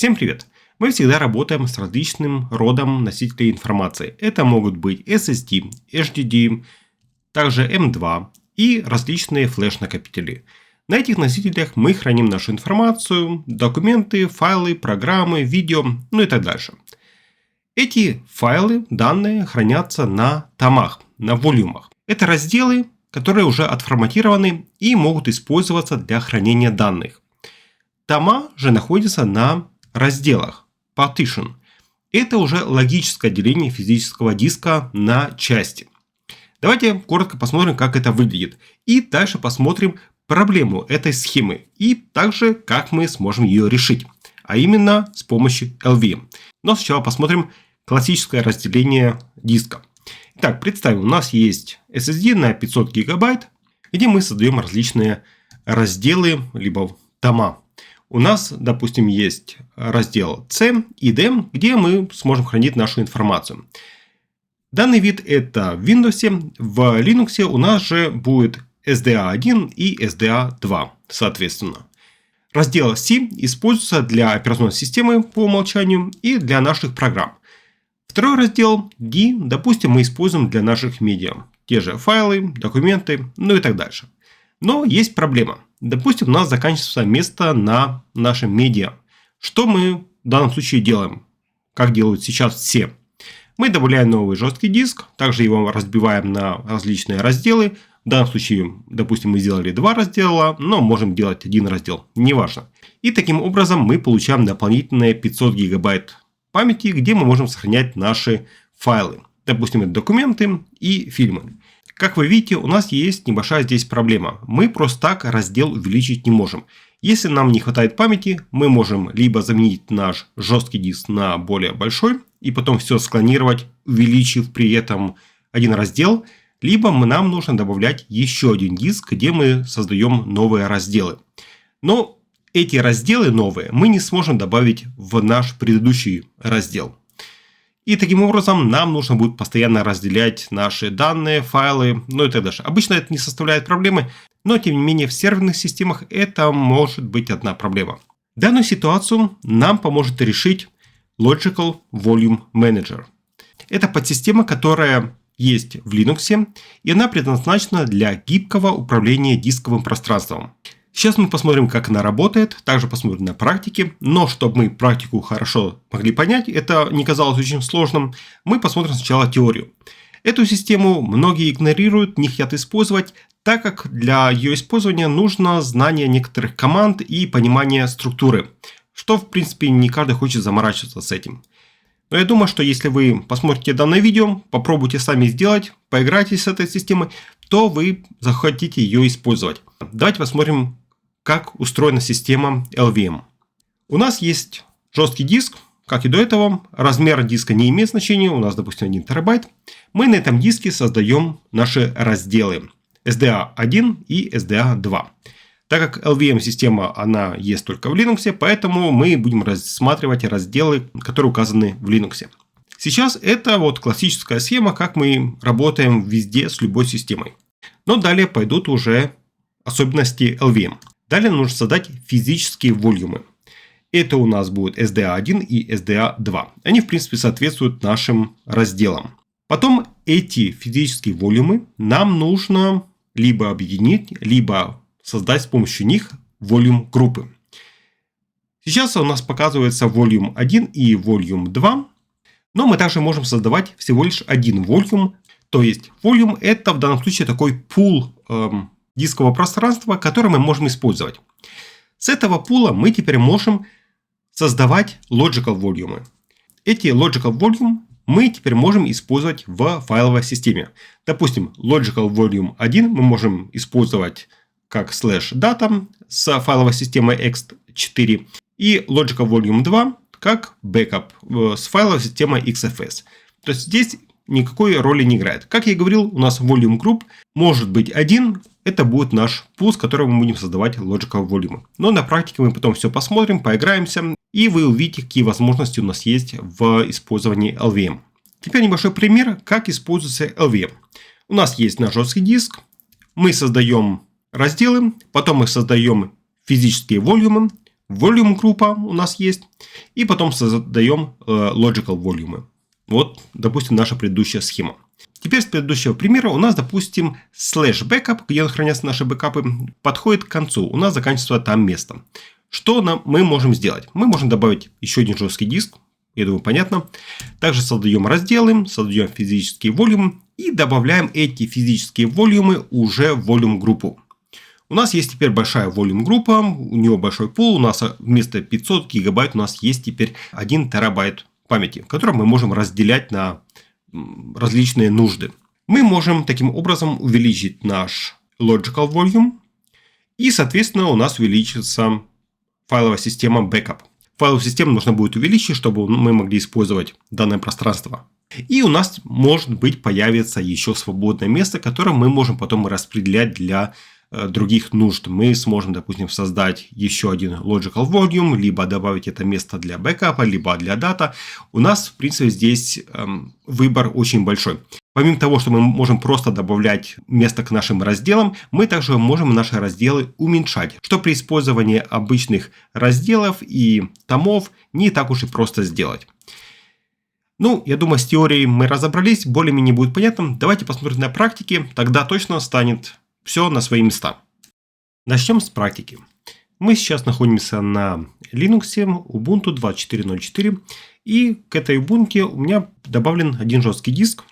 Всем привет! Мы всегда работаем с различным родом носителей информации. Это могут быть SSD, HDD, также M2 и различные флеш-накопители. На этих носителях мы храним нашу информацию, документы, файлы, программы, видео, ну и так дальше. Эти файлы, данные хранятся на томах, на волюмах. Это разделы, которые уже отформатированы и могут использоваться для хранения данных. Тома же находятся на разделах, partition. Это уже логическое деление физического диска на части. Давайте коротко посмотрим, как это выглядит. И дальше посмотрим проблему этой схемы. И также, как мы сможем ее решить. А именно, с помощью LVM. Но сначала посмотрим классическое разделение диска. Итак, представим, у нас есть SSD на 500 гигабайт, где мы создаем различные разделы, либо тома. У нас, допустим, есть раздел C и D, где мы сможем хранить нашу информацию. Данный вид это в Windows, в Linux у нас же будет SDA1 и SDA2, соответственно. Раздел C используется для операционной системы по умолчанию и для наших программ. Второй раздел D, допустим, мы используем для наших медиа. Те же файлы, документы, ну и так дальше. Но есть проблема. Допустим, у нас заканчивается место на нашем медиа. Что мы в данном случае делаем? Как делают сейчас все? Мы добавляем новый жесткий диск, также его разбиваем на различные разделы. В данном случае, допустим, мы сделали два раздела, но можем делать один раздел, неважно. И таким образом мы получаем дополнительные 500 гигабайт памяти, где мы можем сохранять наши файлы. Допустим, это документы и фильмы. Как вы видите, у нас есть небольшая здесь проблема. Мы просто так раздел увеличить не можем. Если нам не хватает памяти, мы можем либо заменить наш жесткий диск на более большой и потом все склонировать, увеличив при этом один раздел, либо нам нужно добавлять еще один диск, где мы создаем новые разделы. Но эти разделы новые мы не сможем добавить в наш предыдущий раздел. И таким образом нам нужно будет постоянно разделять наши данные, файлы, ну и так далее. Обычно это не составляет проблемы, но тем не менее в серверных системах это может быть одна проблема. Данную ситуацию нам поможет решить Logical Volume Manager. Это подсистема, которая есть в Linux, и она предназначена для гибкого управления дисковым пространством. Сейчас мы посмотрим, как она работает, также посмотрим на практике, но чтобы мы практику хорошо могли понять, это не казалось очень сложным, мы посмотрим сначала теорию. Эту систему многие игнорируют, не хотят использовать, так как для ее использования нужно знание некоторых команд и понимание структуры, что в принципе не каждый хочет заморачиваться с этим. Но я думаю, что если вы посмотрите данное видео, попробуйте сами сделать, поиграйтесь с этой системой, то вы захотите ее использовать. Давайте посмотрим, как устроена система LVM. У нас есть жесткий диск, как и до этого. Размер диска не имеет значения, у нас, допустим, 1 терабайт. Мы на этом диске создаем наши разделы SDA1 и SDA2. Так как LVM-система, она есть только в Linux, поэтому мы будем рассматривать разделы, которые указаны в Linux. Сейчас это вот классическая схема, как мы работаем везде с любой системой. Но далее пойдут уже особенности LVM. Далее нужно создать физические волюмы. Это у нас будет SDA1 и SDA2. Они в принципе соответствуют нашим разделам. Потом эти физические волюмы нам нужно либо объединить, либо создать с помощью них волюм группы. Сейчас у нас показывается волюм 1 и волюм 2. Но мы также можем создавать всего лишь один волюм. То есть волюм это в данном случае такой пул дискового пространства, который мы можем использовать. С этого пула мы теперь можем создавать logical volume. Эти logical volume мы теперь можем использовать в файловой системе. Допустим, logical volume 1 мы можем использовать как /data с файловой системой ext4 и logical volume 2 как backup с файловой системой XFS. То есть здесь никакой роли не играет. Как я и говорил, у нас volume group может быть один. Это будет наш пул, с которого мы будем создавать logical volume. Но на практике мы потом все посмотрим, поиграемся, и вы увидите, какие возможности у нас есть в использовании LVM. Теперь небольшой пример, как используется LVM. У нас есть наш жесткий диск, мы создаем разделы, потом мы создаем физические волюмы, volume группа у нас есть. И потом создаем logical volume. Вот, допустим, наша предыдущая схема. Теперь с предыдущего примера у нас, допустим, slash backup, где хранятся наши бэкапы, подходит к концу. У нас заканчивается там место. Что мы можем сделать? Мы можем добавить еще один жесткий диск. Я думаю, понятно. Также создаем разделы, создаем физические волюмы и добавляем эти физические волюмы уже в volume группу. У нас есть теперь большая volume группа, у нее большой пул, у нас вместо 500 гигабайт у нас есть теперь 1 терабайт памяти, который мы можем разделять на различные нужды. Мы можем таким образом увеличить наш logical volume, и, соответственно, у нас увеличится файловая система backup. Файловую систему нужно будет увеличить, чтобы мы могли использовать данное пространство. И у нас, может быть, появится еще свободное место, которое мы можем потом распределять для других нужд. Мы сможем, допустим, создать еще один logical volume, либо добавить это место для бэкапа, либо для дата. У нас, в принципе, здесь выбор очень большой. Помимо того, что мы можем просто добавлять место к нашим разделам, мы также можем наши разделы уменьшать, что при использовании обычных разделов и томов не так уж и просто сделать. Ну, я думаю, с теорией мы разобрались, более-менее будет понятно. Давайте посмотрим на практике, тогда точно станет все на свои места. Начнем с практики. Мы сейчас находимся на Linux, Ubuntu 24.04, и к этой Ubuntu у меня добавлен один жесткий диск.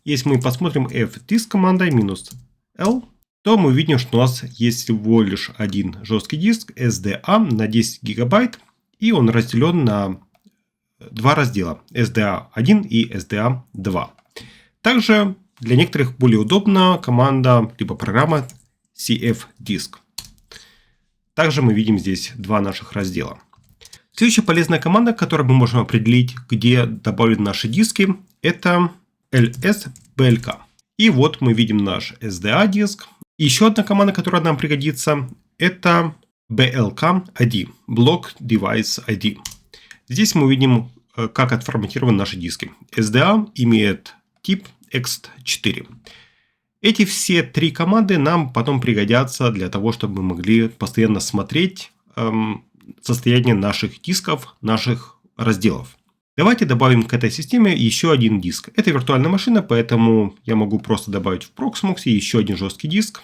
Если мы посмотрим fdisk командой -l, то мы увидим, что у нас есть всего лишь один жесткий диск SDA на 10 гигабайт, и он разделен на два раздела SDA1 и SDA2. Также для некоторых более удобна команда либо программа cfdisk. Также мы видим здесь два наших раздела. Следующая полезная команда, которую мы можем определить, где добавлены наши диски, это lsblk. И вот мы видим наш SDA диск. Еще одна команда, которая нам пригодится, это blk-id, Block Device ID. Здесь мы увидим, как отформатированы наши диски. SDA имеет тип ext4. Эти все три команды нам потом пригодятся для того, чтобы мы могли постоянно смотреть состояние наших дисков, наших разделов. Давайте добавим к этой системе еще один диск. Это виртуальная машина, поэтому я могу просто добавить в Proxmox еще один жесткий диск.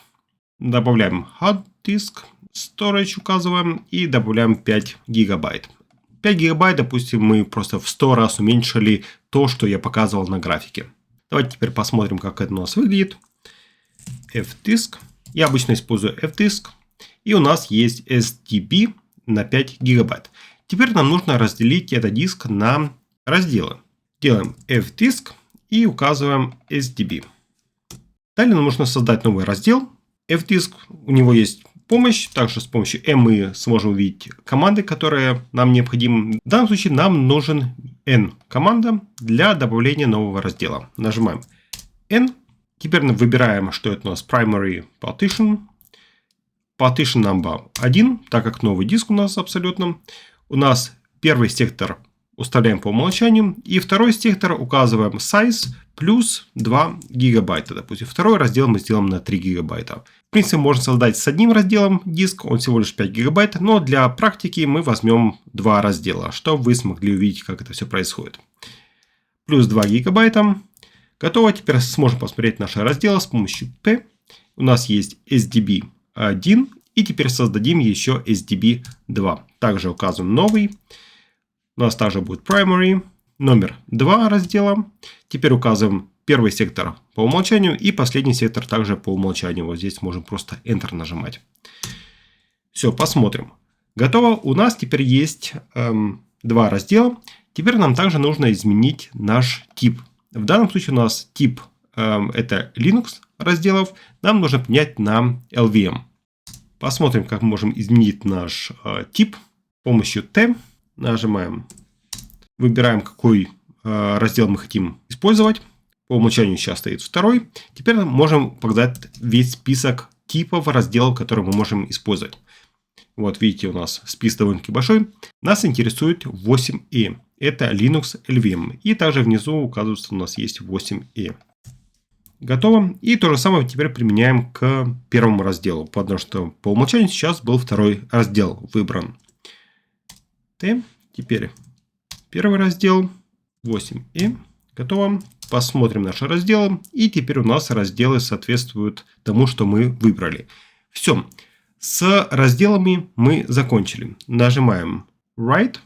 Добавляем hard disk, storage указываем и добавляем 5 гигабайт. 5 гигабайт, допустим, мы просто в 100 раз уменьшили то, что я показывал на графике. Давайте теперь посмотрим, как это у нас выглядит. fdisk. Я обычно использую fdisk. И у нас есть SDB на 5 гигабайт. Теперь нам нужно разделить этот диск на разделы. Делаем fdisk и указываем SDB. Далее нам нужно создать новый раздел. fdisk, у него есть помощь. Также с помощью M мы сможем увидеть команды, которые нам необходимы. В данном случае нам нужен N команда для добавления нового раздела. Нажимаем N. Теперь мы выбираем, что это у нас Primary Partition. Partition number 1, так как новый диск у нас абсолютно. У нас первый сектор уставляем по умолчанию. И второй сектор указываем size плюс 2 гигабайта. Допустим, второй раздел мы сделаем на 3 гигабайта. В принципе, можно создать с одним разделом диск, он всего лишь 5 гигабайт. Но для практики мы возьмем два раздела, чтобы вы смогли увидеть, как это все происходит. Плюс 2 гигабайта. Готово. Теперь сможем посмотреть наши разделы с помощью P. У нас есть SDB1. И теперь создадим еще SDB2. Также указываем новый. У нас также будет Primary. Номер 2 раздела. Теперь указываем первый сектор по умолчанию. И последний сектор также по умолчанию. Вот здесь можем просто Enter нажимать. Все, посмотрим. Готово. У нас теперь есть два раздела. Теперь нам также нужно изменить наш тип. В данном случае у нас тип это Linux разделов. Нам нужно поменять на LVM. Посмотрим, как мы можем изменить наш тип с помощью T. Нажимаем, выбираем, какой раздел мы хотим использовать. По умолчанию сейчас стоит второй. Теперь мы можем показать весь список типов разделов, которые мы можем использовать. Вот видите, у нас список довольно-таки большой. Нас интересует 8E. Это Linux LVM. И также внизу указывается, у нас есть 8E. Готово. И то же самое теперь применяем к первому разделу, потому что по умолчанию сейчас был второй раздел выбран. T. Теперь первый раздел 8. Готово. Посмотрим наши разделы. И теперь у нас разделы соответствуют тому, что мы выбрали. Все. С разделами мы закончили. Нажимаем Write.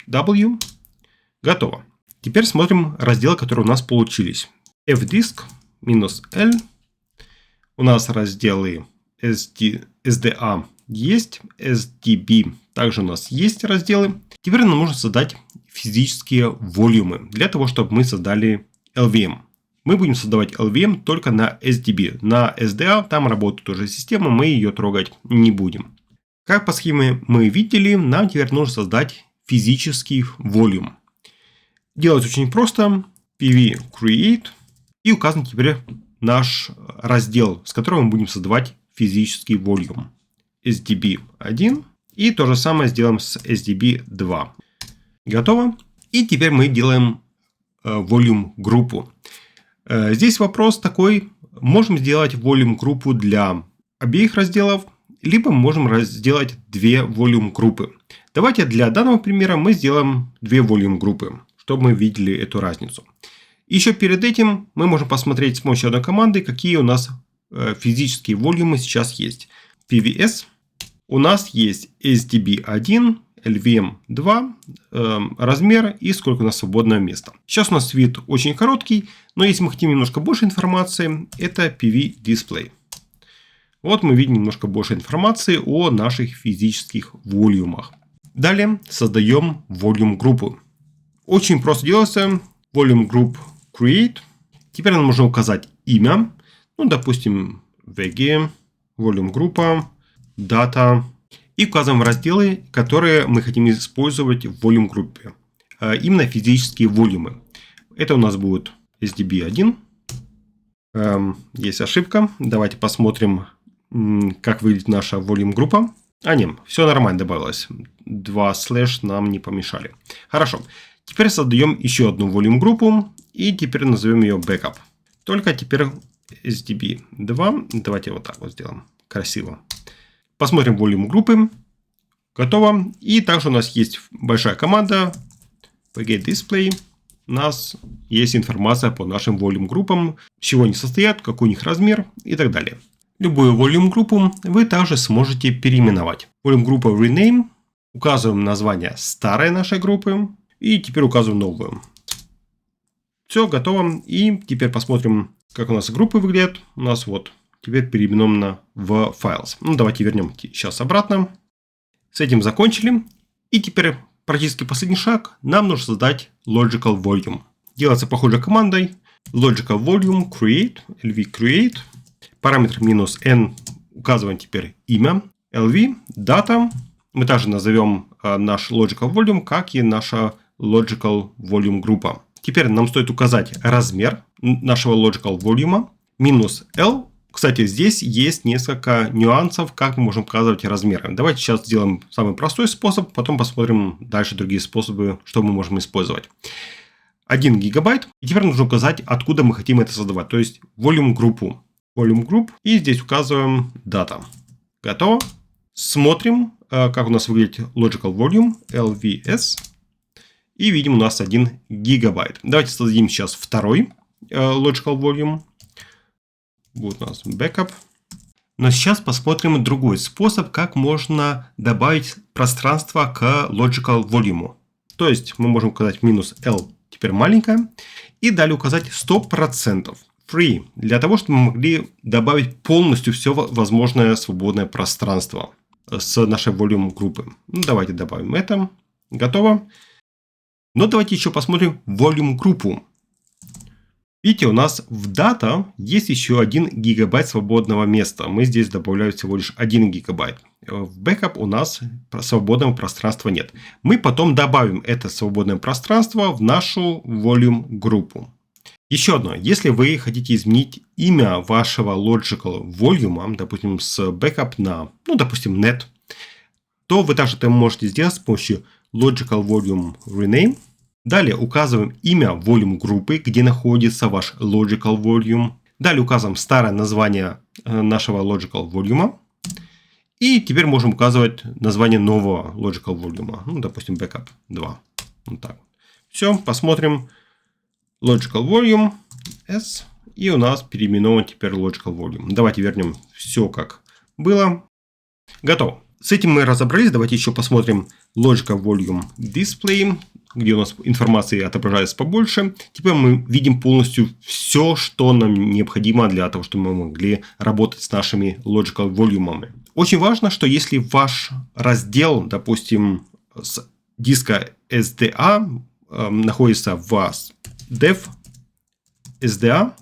W. Готово. Теперь смотрим разделы, которые у нас получились. fdisk -L. У нас разделы SDA есть. SDB также у нас есть разделы. Теперь нам нужно создать физические волюмы для того, чтобы мы создали LVM. Мы будем создавать LVM только на SDB. На SDA там работает уже система, мы ее трогать не будем. Как по схеме мы видели, нам теперь нужно создать физический волюм. Делать очень просто. PV Create. И указан теперь наш раздел, с которого мы будем создавать физический волюм. SDB1. И то же самое сделаем с SDB2. Готово. И теперь мы делаем волюм группу. Здесь вопрос такой. Можем сделать волюм группу для обеих разделов, либо мы можем сделать две волюм группы. Давайте для данного примера мы сделаем две волюм группы, чтобы мы видели эту разницу. Еще перед этим мы можем посмотреть с помощью одной команды, какие у нас физические волюмы сейчас есть. PVS. У нас есть SDB1, LVM2, размер и сколько у нас свободного места. Сейчас у нас вид очень короткий, но если мы хотим немножко больше информации, это PV Display. Вот мы видим немножко больше информации о наших физических волюмах. Далее создаем волюм группу. Очень просто делается. Volume Group Create. Теперь нам нужно указать имя. Ну, допустим, VG, Volume группа, Data. И указываем разделы, которые мы хотим использовать в Volume группе. Именно физические волюмы. Это у нас будет SDB1. Есть ошибка. Давайте посмотрим, как выглядит наша Volume группа. Нет, все нормально добавилось. 2 слэш нам не помешали. Хорошо. Теперь создаем еще одну Volume группу. И теперь назовем ее Backup. Только теперь SDB2. Давайте вот так вот сделаем. Красиво. Посмотрим Volume группы. Готово. И также у нас есть большая команда PG Display. У нас есть информация по нашим Volume группам. С чего они состоят, какой у них размер и так далее. Любую Volume группу вы также сможете переименовать. Volume группа Rename. Указываем название старой нашей группы. И теперь указываем новую. Все, готово. И теперь посмотрим, как у нас группы выглядят. У нас вот теперь переименовано в Files. Ну, давайте вернем сейчас обратно. С этим закончили. И теперь практически последний шаг. Нам нужно создать Logical Volume. Делается похожей командой. Logical Volume Create. LV Create. Параметр "-n". Указываем теперь имя. LV. Data. Мы также назовем наш Logical Volume, как и наша Logical Volume группа. Теперь нам стоит указать размер нашего Logical Volume. -L. Кстати, здесь есть несколько нюансов, как мы можем указывать размеры. Давайте сейчас сделаем самый простой способ, потом посмотрим дальше другие способы, что мы можем использовать. 1 гигабайт. И теперь нужно указать, откуда мы хотим это создавать. То есть Volume группу. Volume Group. И здесь указываем Data. Готово. Смотрим, как у нас выглядит Logical Volume. LVS. И видим, у нас 1 гигабайт. Давайте создадим сейчас второй Logical Volume. Будет у нас Backup. Но сейчас посмотрим другой способ, как можно добавить пространство к Logical Volume. То есть мы можем указать -L, теперь маленькое. И далее указать 100%. Free. Для того, чтобы мы могли добавить полностью все возможное свободное пространство с нашей Volume группы. Ну, давайте добавим это. Готово. Но давайте еще посмотрим Volume группу. Видите, у нас в Data есть еще 1 гигабайт свободного места. Мы здесь добавляем всего лишь 1 гигабайт. В Backup у нас свободного пространства нет. Мы потом добавим это свободное пространство в нашу Volume группу. Еще одно. Если вы хотите изменить имя вашего Logical Volume, допустим, с Backup на, допустим, Net, то вы также это можете сделать с помощью Logical Volume Rename. Далее указываем имя Volume группы, где находится ваш Logical Volume. Далее указываем старое название нашего Logical Volume. И теперь можем указывать название нового logical volume. Ну, допустим, backup 2. Вот так. Все, посмотрим. Logical volume S. И у нас переименован теперь logical volume. Давайте вернем все как было. Готово. С этим мы разобрались. Давайте еще посмотрим logical volume display, где у нас информации отображается побольше. Теперь мы видим полностью все, что нам необходимо для того, чтобы мы могли работать с нашими logical volume. Очень важно, что если ваш раздел, допустим, с диска SDA находится в dev SDA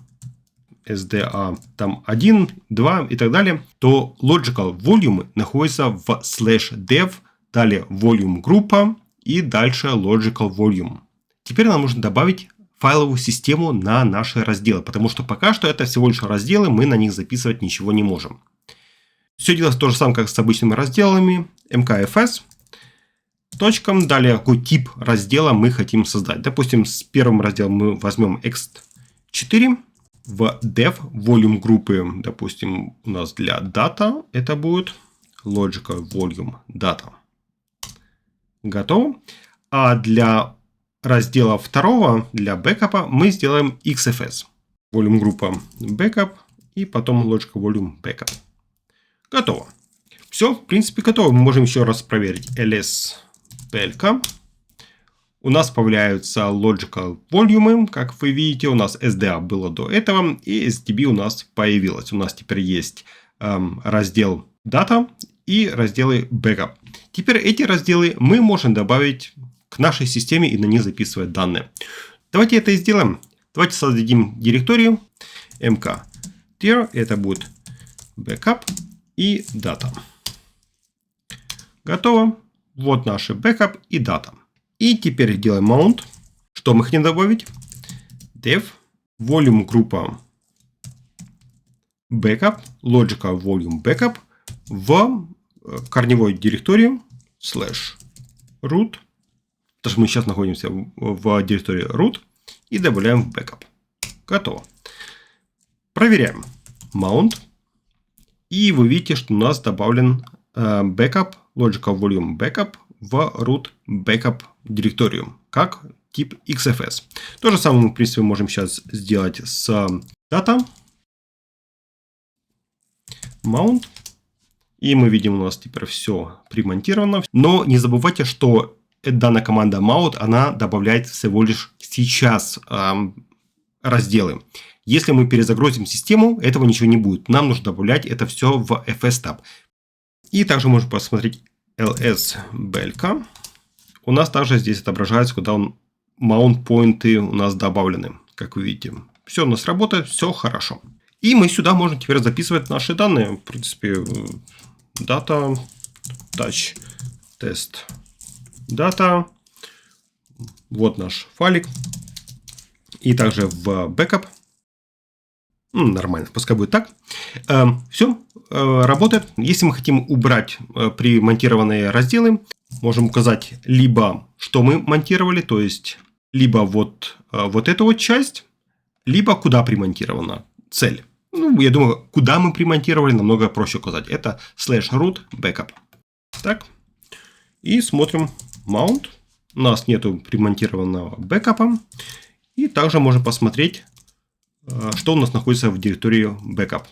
там 1, 2 и так далее, то logical volume находится в /dev, далее volume группа и дальше logical volume. Теперь нам нужно добавить файловую систему на наши разделы, потому что пока что это всего лишь разделы, мы на них записывать ничего не можем. Все делается то же самое, как с обычными разделами. mkfs. Далее, какой тип раздела мы хотим создать. Допустим, с первым разделом мы возьмем ext4. В dev volume группы, допустим, у нас для data это будет logical volume data. Готово. А для раздела второго, для бэкапа, мы сделаем xfs. Volume группа backup и потом logical volume backup. Готово. Все, в принципе, готово. Мы можем еще раз проверить ls plk. У нас появляются logical volume, как вы видите, у нас SDA было до этого, и SDB у нас появилось. У нас теперь есть раздел Data и разделы Backup. Теперь эти разделы мы можем добавить к нашей системе и на них записывать данные. Давайте это и сделаем. Давайте создадим директорию mkdir, это будет Backup и Data. Готово. Вот наши Backup и Data. И теперь делаем mount. Что мы хотим добавить? Dev volume группа backup, logical volume backup в корневой директории /root. Потому что мы сейчас находимся в директории root. И добавляем в backup. Готово. Проверяем. Mount. И вы видите, что у нас добавлен backup, logical volume backup в root backup директорию, как тип XFS. То же самое мы, в принципе, можем сейчас сделать с data. Mount. И мы видим, у нас теперь все примонтировано. Но не забывайте, что данная команда mount, она добавляет всего лишь сейчас разделы. Если мы перезагрузим систему, этого ничего не будет. Нам нужно добавлять это все в fstab. И также можно посмотреть ls-blk. У нас также здесь отображается, куда mount поинты у нас добавлены. Как вы видите, все у нас работает, все хорошо. И мы сюда можем теперь записывать наши данные. В принципе, data, touch, test, data. Вот наш файлик. И также в backup. Нормально, пускай будет так. Все работает. Если мы хотим убрать примонтированные разделы, можем указать либо что мы монтировали, то есть либо вот эту вот часть, либо куда примонтирована цель. Ну, я думаю, куда мы примонтировали, намного проще указать. Это /root backup. Так. И смотрим mount. У нас нету примонтированного бэкапа. И также можем посмотреть, что у нас находится в директории backup.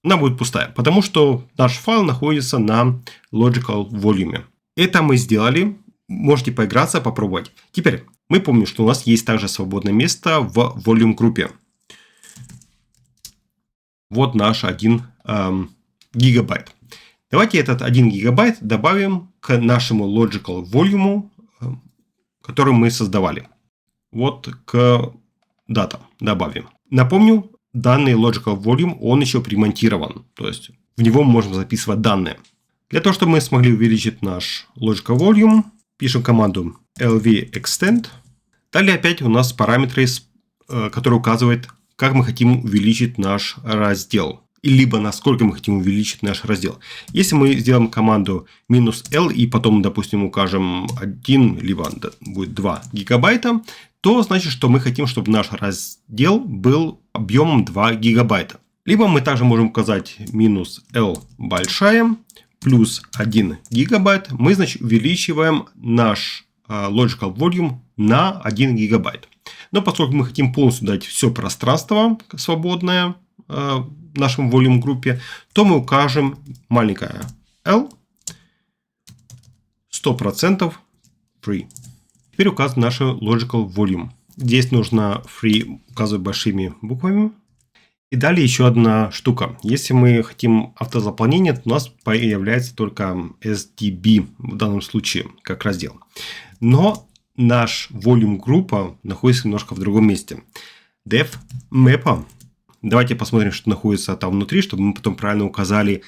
Она будет пустая, потому что наш файл находится на logical volume. Это мы сделали. Можете поиграться, попробовать. Теперь мы помним, что у нас есть также свободное место в volume группе. Вот наш 1 гигабайт. Давайте этот 1 гигабайт добавим к нашему logical volume, который мы создавали. Вот к data добавим. Напомню, данный logical volume, он еще примонтирован. То есть в него мы можем записывать данные. Для того, чтобы мы смогли увеличить наш logical volume, пишем команду lv-extend. Далее опять у нас параметры, которые указывают, как мы хотим увеличить наш раздел. Либо насколько мы хотим увеличить наш раздел. Если мы сделаем команду -l и потом, допустим, укажем 1, либо будет 2 гигабайта, то значит, что мы хотим, чтобы наш раздел был объемом 2 гигабайта. Либо мы также можем указать минус L большая плюс 1 гигабайт. Мы, значит, увеличиваем наш logical volume на 1 гигабайт. Но поскольку мы хотим полностью дать все пространство свободное в нашем volume группе, то мы укажем маленькое L 100% free. Теперь указан наш logical volume. Здесь нужно free указывать большими буквами. И далее еще одна штука. Если мы хотим автозаполнение, то у нас появляется только SDB в данном случае, как раздел. Но наш volume группа находится немножко в другом месте. Dev map. Давайте посмотрим, что находится там внутри, чтобы мы потом правильно указали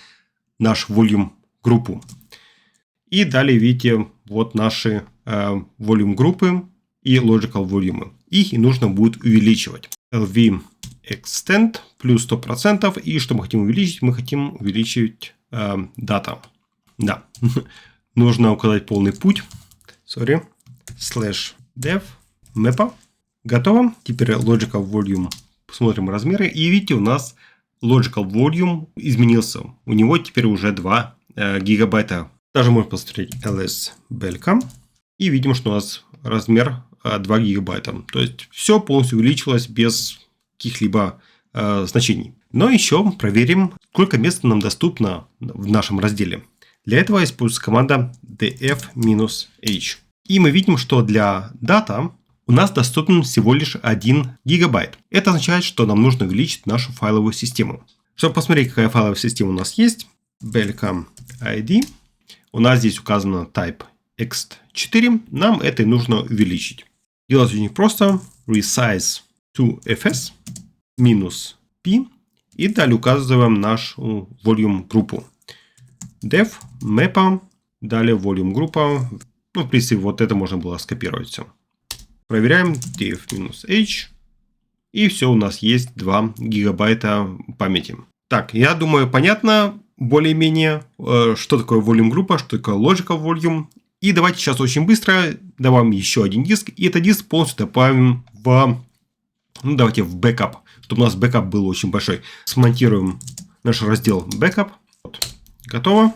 наш volume группу. И далее видите, вот наши volume группы и logical volume. Их и нужно будет увеличивать. LV extend плюс 100%. И что мы хотим увеличить? Мы хотим увеличить дата. Да. Нужно указать полный путь. /dev map. Готово. Теперь logical volume. Посмотрим размеры. И видите, у нас logical volume изменился. У него теперь уже 2 гигабайта. Даже можно посмотреть ls belka. И видим, что у нас размер 2 гигабайта. То есть все полностью увеличилось без каких-либо значений. Но еще проверим, сколько места нам доступно в нашем разделе. Для этого используется команда df-h. И мы видим, что для data у нас доступен всего лишь 1 гигабайт. Это означает, что нам нужно увеличить нашу файловую систему. Чтобы посмотреть, какая файловая система у нас есть, belka ID. У нас здесь указано type ext4. Нам это и нужно увеличить. Делать очень просто. Resize to fs минус p. И далее указываем нашу volume группу. Dev map. Далее volume группа. Ну, в принципе, вот это можно было скопировать все. Проверяем df-h. И все, у нас есть 2 гигабайта памяти. Так, я думаю, понятно более-менее, что такое volume группа, что такое logical volume. И давайте сейчас очень быстро добавим еще один диск. И этот диск полностью добавим в, давайте в backup, чтобы у нас backup был очень большой. Смонтируем наш раздел backup. Вот. Готово.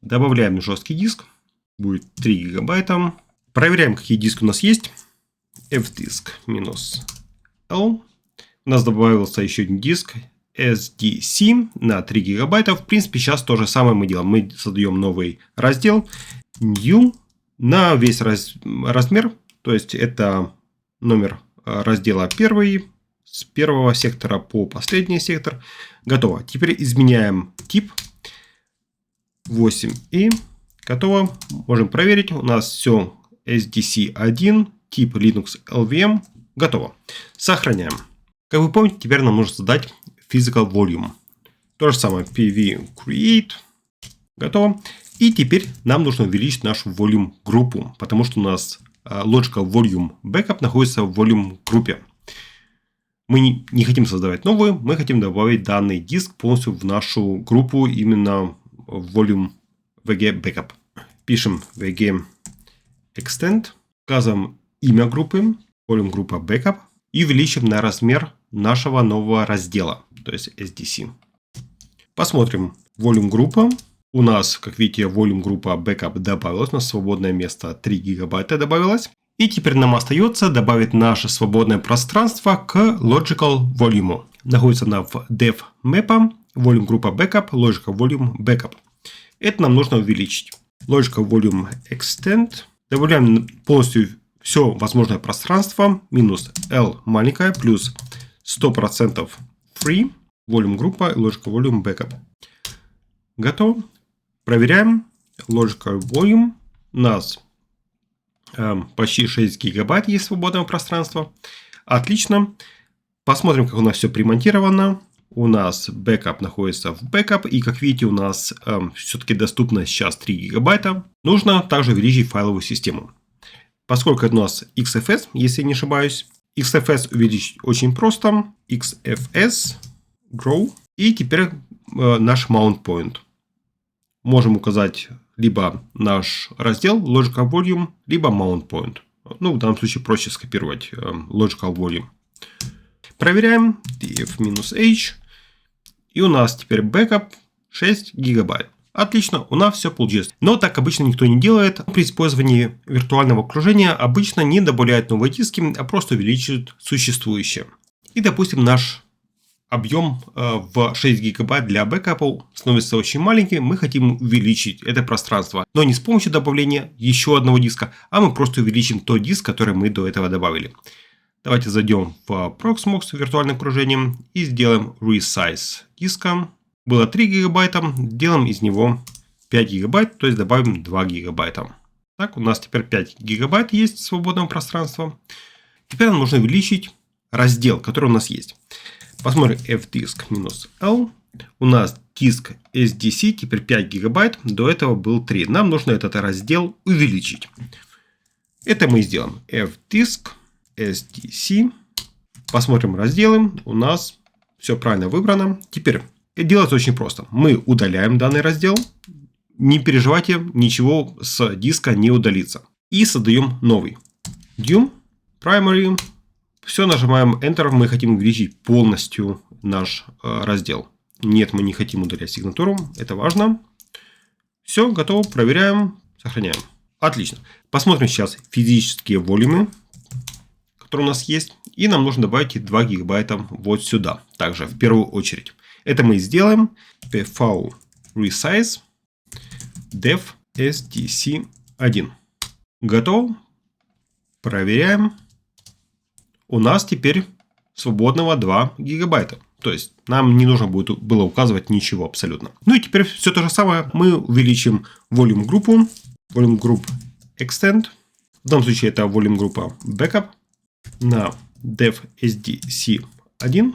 Добавляем жесткий диск. Будет 3 гигабайта. Проверяем, какие диски у нас есть. fdisk-l. У нас добавился еще один диск. SDC на 3 гигабайта. В принципе, сейчас то же самое мы делаем. Мы создаем новый раздел. New на весь размер. То есть, это номер раздела 1. С первого сектора по последний сектор. Готово. Теперь изменяем тип. 8i. Готово. Можем проверить. У нас все SDC1. Тип Linux LVM. Готово. Сохраняем. Как вы помните, теперь нам нужно создать physical volume. То же самое. pv create. Готово. И теперь нам нужно увеличить нашу volume группу. Потому что у нас logical volume backup находится в volume группе. Мы не хотим создавать новую. Мы хотим добавить данный диск полностью в нашу группу. Именно в volume vg backup. Пишем vg extend. Указываем имя группы. Volume группа backup. И увеличим на размер нашего нового раздела. То есть SDC. Посмотрим. Volume группа. У нас, как видите, volume группа backup добавилась. У нас свободное место 3 гигабайта добавилось. И теперь нам остается добавить наше свободное пространство к logical volume. Находится на в dev map. Volume группа backup. Logical volume backup. Это нам нужно увеличить. Logical volume extend. Добавляем полностью все возможное пространство. Минус L маленькая. Плюс 100% free. Volume группа. Logical volume backup. Готово. Проверяем. Logical volume. У нас почти 6 гигабайт есть свободного пространства. Отлично. Посмотрим, как у нас все примонтировано. У нас бэкап находится в бэкап. И как видите, у нас все-таки доступно сейчас 3 гигабайта. Нужно также увеличить файловую систему. Поскольку это у нас XFS, если я не ошибаюсь. XFS увеличить очень просто. XFS grow. И теперь наш mount point. Можем указать либо наш раздел logical volume, либо mount point. Ну, в данном случае проще скопировать logical volume. Проверяем. df-h. И у нас теперь бэкап 6 гигабайт. Отлично, у нас все получилось. Но так обычно никто не делает. При использовании виртуального окружения обычно не добавляют новые диски, а просто увеличивают существующие. И, допустим, наш объем в 6 гигабайт для бэкапа становится очень маленьким. Мы хотим увеличить это пространство. Но не с помощью добавления еще одного диска, а мы просто увеличим тот диск, который мы до этого добавили. Давайте зайдем в Proxmox виртуальное окружение и сделаем resize диска. Было 3 гигабайта, делаем из него 5 гигабайт, то есть добавим 2 гигабайта. Так, у нас теперь 5 гигабайт есть свободного пространства. Теперь нам нужно увеличить раздел, который у нас есть. Посмотрим fdisk-l. У нас диск SDC теперь 5 гигабайт, до этого был 3. Нам нужно этот раздел увеличить. Это мы сделаем. fdisk SDC. Посмотрим разделы. У нас все правильно выбрано. Теперь делается очень просто. Мы удаляем данный раздел. Не переживайте, ничего с диска не удалится. И создаем новый. New, Primary. Все, нажимаем Enter. Мы хотим увеличить полностью наш раздел. Нет, мы не хотим удалять сигнатуру. Это важно. Все, готово. Проверяем. Сохраняем. Отлично. Посмотрим сейчас физические волюмы, которые у нас есть. И нам нужно добавить 2 гигабайта вот сюда. Также в первую очередь. Это мы сделаем. pv resize dev SDC1. Готово. Проверяем. У нас теперь свободного 2 гигабайта. То есть нам не нужно было указывать ничего абсолютно. Ну и теперь все то же самое. Мы увеличим volume группу. Volume group extend. В данном случае это volume группа backup на dev SDC1.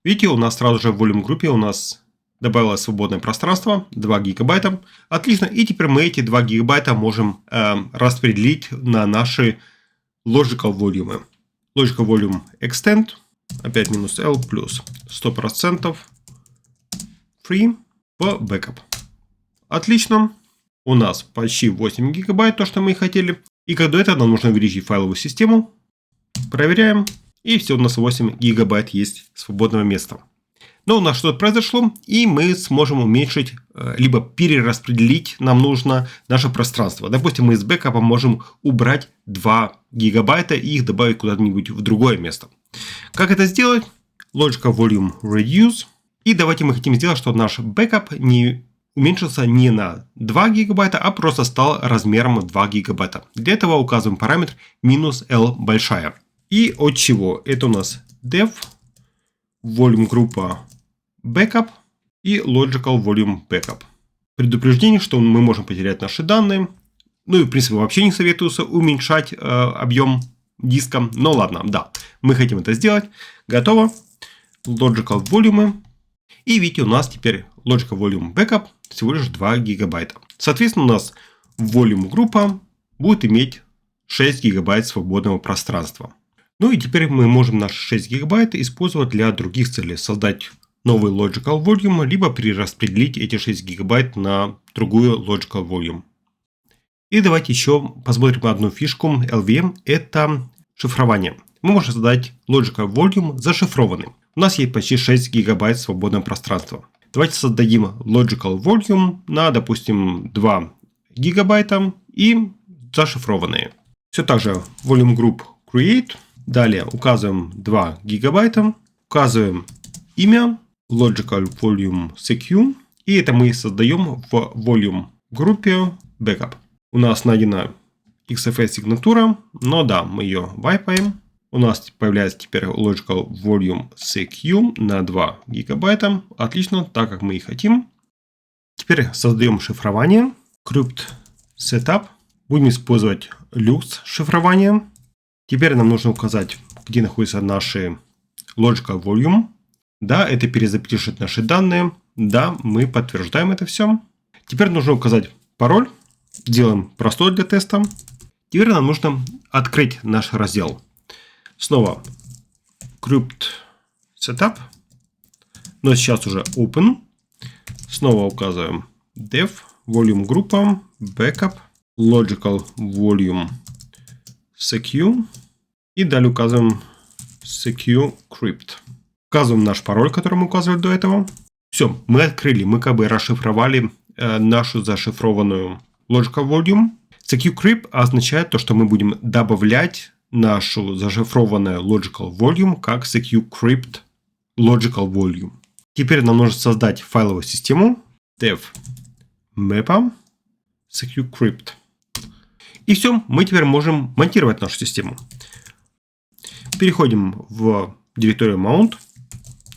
Видите, у нас сразу же в volume группе у нас добавилось свободное пространство 2 гигабайта. Отлично. И теперь мы эти 2 гигабайта можем распределить на наши logical volume. Logical volume extend. Опять минус L плюс 100% free в backup. Отлично. У нас почти 8 гигабайт, то, что мы и хотели. И как до этого нам нужно увеличить файловую систему. Проверяем. И все, у нас 8 гигабайт есть свободного места. Но у нас что-то произошло, и мы сможем уменьшить, либо перераспределить нам нужно наше пространство. Допустим, мы из бэкапа можем убрать 2 гигабайта и их добавить куда-нибудь в другое место. Как это сделать? Logical Volume Reduce. И давайте мы хотим сделать, чтобы наш бэкап не уменьшился не на 2 гигабайта, а просто стал размером 2 гигабайта. Для этого указываем параметр -L большая. И от чего? Это у нас dev, volume группа backup и logical volume backup. Предупреждение, что мы можем потерять наши данные. Ну и в принципе вообще не советуется уменьшать объем диска. Но ладно, да, мы хотим это сделать. Готово. Logical volume. И видите, у нас теперь logical volume backup всего лишь 2 гигабайта. Соответственно, у нас volume группа будет иметь 6 гигабайт свободного пространства. Ну и теперь мы можем наши 6 гигабайт использовать для других целей. Создать новый logical volume, либо перераспределить эти 6 гигабайт на другую logical volume. И давайте еще посмотрим на одну фишку LVM. Это шифрование. Мы можем создать logical volume зашифрованным. У нас есть почти 6 гигабайт свободного пространства. Давайте создадим logical volume на, допустим, 2 гигабайта и зашифрованные. Все так же volume group create. Далее указываем 2 гигабайта. Указываем имя logical volume secure. И это мы создаем в volume группе backup. У нас найдена XFS сигнатура. Но да, мы ее вайпаем. У нас появляется теперь logical volume secure на 2 гигабайта. Отлично, так как мы и хотим. Теперь создаем шифрование. Crypt setup. Будем использовать Lux шифрование. Теперь нам нужно указать, где находятся наши logical volume. Да, это перезапишет наши данные. Да, мы подтверждаем это все. Теперь нужно указать пароль. Делаем простой для теста. Теперь нам нужно открыть наш раздел. Снова Crypt Setup. Но сейчас уже Open. Снова указываем Dev, Volume группа, Backup, Logical Volume Secure. И далее указываем Secure Crypt. Указываем наш пароль, который мы указывали до этого. Все, мы открыли, мы как бы расшифровали нашу зашифрованную Logical Volume. SecureCrypt означает то, что мы будем добавлять нашу зашифрованную Logical Volume как SecureCrypt Logical Volume. Теперь нам нужно создать файловую систему dev mappa SecureCrypt. И все, мы теперь можем монтировать нашу систему. Переходим в директорию mount,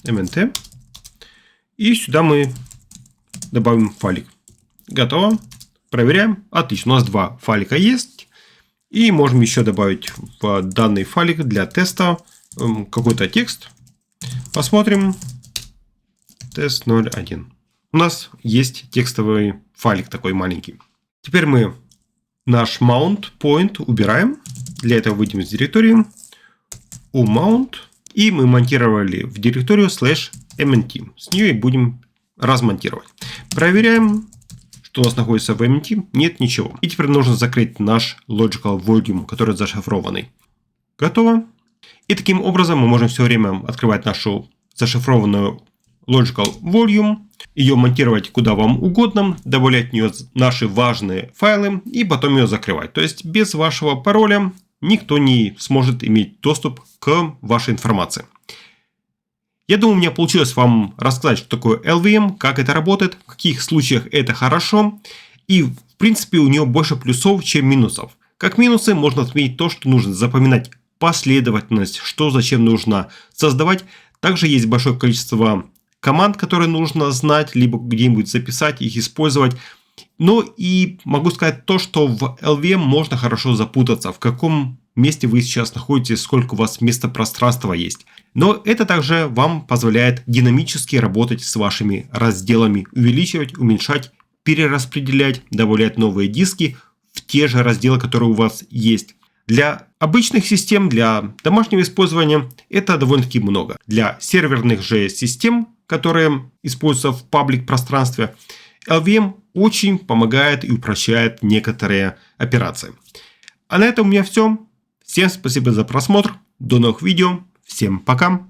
mnt. И сюда мы добавим файлик. Готово. Проверяем. Отлично. У нас 2 файлика есть. И можем еще добавить в данный файлик для теста какой-то текст. Посмотрим. Тест 01. У нас есть текстовый файлик такой маленький. Теперь мы наш mount point убираем. Для этого выйдем из директории. У mount. И мы монтировали в директорию /mnt. С нее и будем размонтировать. Проверяем, что у нас находится в mnt. Нет ничего. И теперь нужно закрыть наш logical volume, который зашифрованный. Готово. И таким образом мы можем все время открывать нашу зашифрованную logical volume, ее монтировать куда вам угодно, добавлять в нее наши важные файлы и потом ее закрывать. То есть без вашего пароля никто не сможет иметь доступ к вашей информации. Я думаю, у меня получилось вам рассказать, что такое LVM, как это работает, в каких случаях это хорошо. И, в принципе, у нее больше плюсов, чем минусов. Как минусы можно отметить то, что нужно запоминать последовательность, что зачем нужно создавать. Также есть большое количество команд, которые нужно знать, либо где-нибудь записать, их использовать. Но и могу сказать то, что в LVM можно хорошо запутаться, в каком месте вы сейчас находитесь, сколько у вас места пространства есть. Но это также вам позволяет динамически работать с вашими разделами, увеличивать, уменьшать, перераспределять, добавлять новые диски в те же разделы, которые у вас есть. Для обычных систем, для домашнего использования это довольно-таки много. Для серверных же систем, которые используются в паблик пространстве, LVM очень помогает и упрощает некоторые операции. А на этом у меня все. Всем спасибо за просмотр. До новых видео. Всем пока.